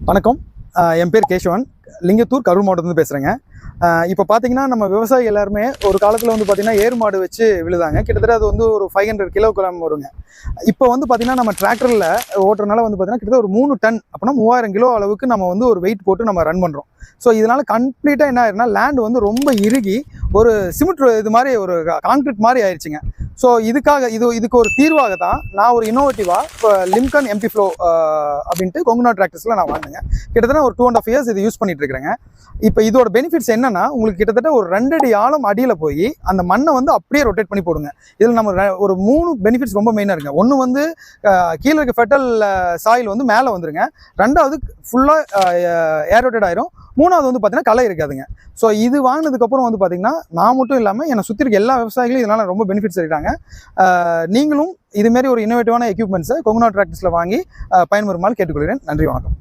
வணக்கம். என் பேர் கேசவன். லிங்கத்தூர் கரூர் மாவட்டத்துலேருந்து பேசுகிறேங்க. இப்போ பார்த்தீங்கன்னா நம்ம விவசாயி எல்லாருமே ஒரு காலத்தில் வந்து பார்த்திங்கன்னா ஏர் மாடு வச்சு விழுதாங்க. கிட்டத்தட்ட அது வந்து ஒரு 500 கிலோகிராம் வருங்க. இப்போ வந்து பார்த்திங்கன்னா நம்ம டிராக்டரில் ஓட்டுறதுனால வந்து பார்த்திங்கன்னா கிட்டத்தட்ட ஒரு 3 டன் அப்படின்னா 3000 கிலோ அளவுக்கு நம்ம வந்து ஒரு வெயிட் போட்டு நம்ம ரன் பண்ணுறோம். ஸோ இதனால் கம்ப்ளீட்டாக என்ன ஆயிருன்னா லேண்ட் வந்து ரொம்ப இறுகி ஒரு சிமெண்ட் இது மாதிரி ஒரு கான்கிரீட் மாதிரி ஆயிடுச்சுங்க. ஸோ இதுக்கு ஒரு தீர்வாக தான் நான் ஒரு இன்னோவேட்டிவாக இப்போ லிம்கன் எம்பி ஃப்ளோ அப்படின்ட்டு கொங்குநாடு டிராக்டர்ஸில் நான் வாங்கினேங்க. கிட்டத்தட்ட ஒரு 2.5 இயர்ஸ் இது யூஸ் பண்ணிட்டு இருக்கிறேங்க. இப்போ இதோட பெனிஃபிட்ஸ் என்னன்னா உங்களுக்கு கிட்டத்தட்ட ஒரு 2 அடி ஆழம் அடியில் போய் அந்த மண்ணை வந்து அப்படியே ரொட்டேட் பண்ணி போடுங்க. இதில் நம்ம ஒரு 3 பெனிஃபிட்ஸ் ரொம்ப மெயினாக இருக்குங்க. ஒன்று வந்து கீழே இருக்க ஃபெர்டல் சாயில் வந்து மேலே வந்துருங்க. 2வது ஃபுல்லாக ஏர் ரொட்டேட் ஆயிரும். 3வது வந்து பார்த்தீங்கன்னா களை இருக்காதுங்க. ஸோ இது வாங்கினதுக்கப்புறம் வந்து பார்த்தீங்கன்னா நான் மட்டும் இல்லாமல் என்னை சுற்றி இருக்க எல்லா விவசாயிகளும் இதனால் ரொம்ப பெனிஃபிட்ஸ் இருக்காங்க. நீங்களும் இதுமாரி ஒரு இன்னோவேட்டிவான எக்யூப்மெண்ட்ஸை கொங்குநாடு டிராக்டர்ஸில் வாங்கி பயன்பெறுமாறு கேட்டுக்கொள்கிறேன். நன்றி, வணக்கம்.